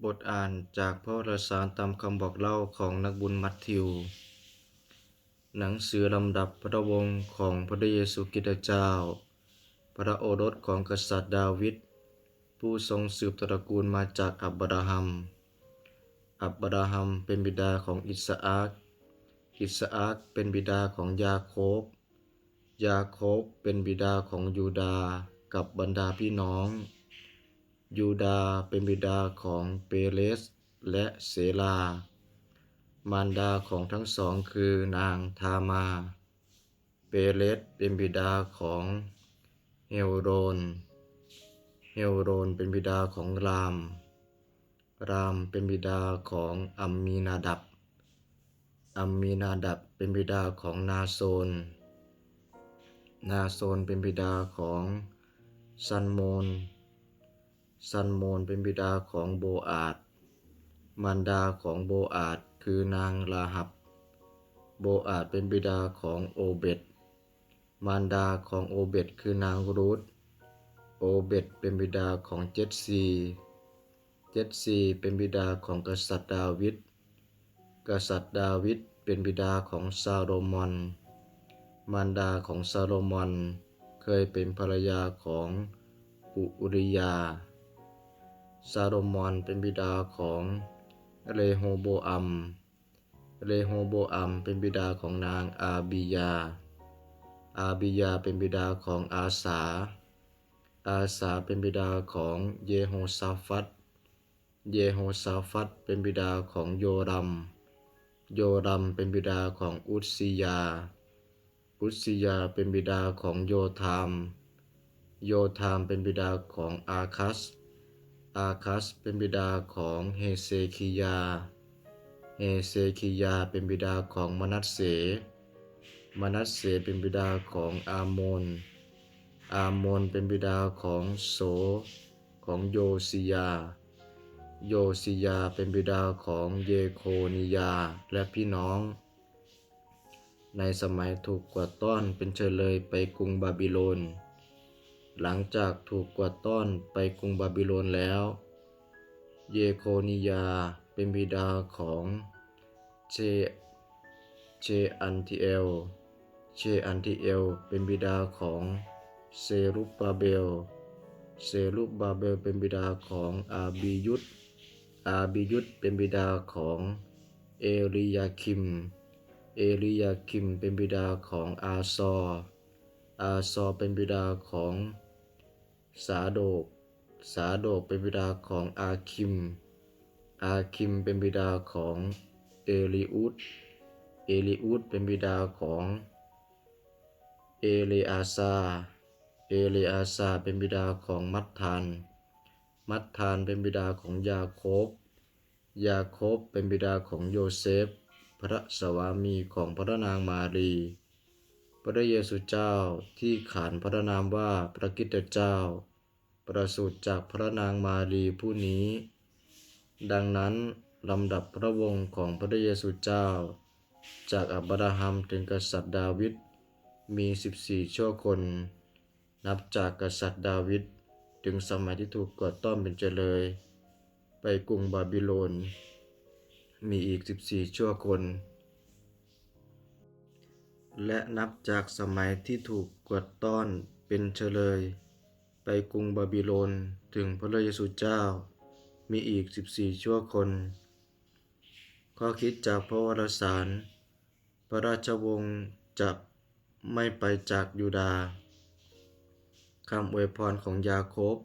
บทอ่านจากพระวารสารตามคำบอกเล่าของนักบุญมัทธิว หนังสือลำดับพระวงศ์ของพระเยซูคริสต์เจ้า พระโอรสของกษัตริย์ดาวิดผู้ทรงสืบตระกูลมาจากอับราฮัมเป็นบิดาของอิสอัคเป็นบิดาของยาโคบเป็นบิดาของยูดาห์กับบรรดาพี่น้อง ยูดาห์เป็นบิดาของเปเรสและเสลามารดาของทั้งสองคือนางทามา เปเรสเป็นบิดาของเฮโรนเป็นบิดาของรามเป็นบิดาของอัมมีนาดับเป็นบิดาของนาโซนเป็นบิดาของซัลโมนเป็นบิดาของโบอาซมารดาของโบอาซคือนางราหับโบอาซเป็นบิดาของโอเบดมารดาของโอเบดคือนางรูธโอเบดเป็นบิดาของเจสซีเป็นบิดาของกษัตริย์ดาวิดเป็นบิดาของซาโลมอนมารดาของซาโลมอนเคยเป็นภรรยาของอุริยาซาโลมอนเป็นบิดาของเรโฮโบอัมเป็นบิดาของนางอาบิยาเป็นบิดาของอาสาเป็นบิดาของเยโฮชาฟัตเป็นบิดาของโยรัมเป็นบิดาของอุซซิยาเป็นบิดาของโยธามเป็นบิดาของอาคัสเป็นบิดาของเฮเซคิยาเป็นบิดาของมนัสเสเป็นบิดาของอาโมนเป็นบิดาของโยซิยาเป็นบิดาของเยโคนิยาและพี่น้องในสมัยถูกกวาดต้อนเป็นเฉลยไปกรุงบาบิโลนหลังจากถูกกวาดต้อนไปกรุงบาบิโลนแล้วเยโคนิยาเป็นบิดาของเชอันทิเอลเป็นบิดาของเซรุบบาเบลเป็นบิดาของอาบิยุดเป็นบิดาของเอลียาคิมเป็นบิดาของอาซอเป็นบิดาของสาโดกเป็นบิดาของอาคิมเป็นบิดาของเอลีอุดเป็นบิดาของเอเลอาซาเป็นบิดาของมัทธานเป็นบิดาของยาโคบเป็นบิดาของโยเซฟพระสวามีของพระนางมารีพระเยซูเจ้าที่ขานพระนามว่าพระคริสต์เจ้าประสูติจากพระนางมารีผู้นี้ดังนั้นลำดับพระวงศ์ของพระเยซูเจ้าจากอับราฮัมถึงกษัตริย์ดาวิดมี14ชั่วคนนับจากกษัตริย์ดาวิดถึงสมัยที่ถูกกวาดต้อนเป็นเฉลยไปกรุงบาบิโลนมีอีก14ชั่วคนและนับจากสมัยที่ถูกกวาดต้อนเป็นเฉลยไปกรุงบาบิโลนถึงพระเยซูเจ้ามีอีก14ชั่วคนข้อคิดจากพระวารสารพระราชวงศ์จะไม่ไปจากยูดาห์คำอวยพรของยาโคบ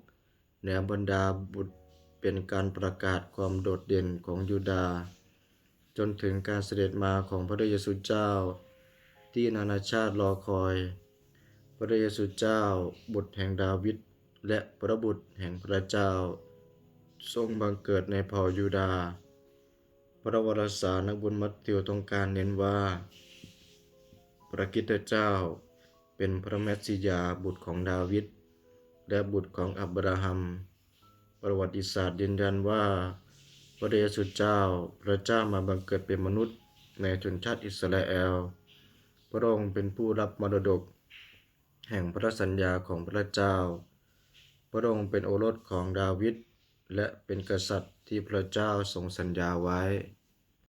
เหนือบรรดาบุตรเป็นการประกาศความโดดเด่นของยูดาห์จนถึงการเสด็จมาของพระเยซูเจ้าที่นานาชาติรอคอยพระเยซูเจ้าบุตรแห่งดาวิดและพระบุตรแห่งพระเจ้าทรงบังเกิดในเผ่ายูดาห์พระวารสารนักบุญมัทธิวต้องการเน้นว่าพระคริสต์เจ้าเป็นพระเมสสิยาบุตรของดาวิดและบุตรของอับราฮัมประวัติศาสตร์ยืนยันว่าพระเยซูเจ้าพระเจ้ามาบังเกิดเป็นมนุษย์ในชนชาติอิสราเอลพระองค์เป็นผู้รับมรดกแห่งพระสัญญาของพระเจ้าพระองค์เป็นโอรสของดาวิด และเป็นกษัตริย์ที่พระเจ้าทรงสัญญาไว้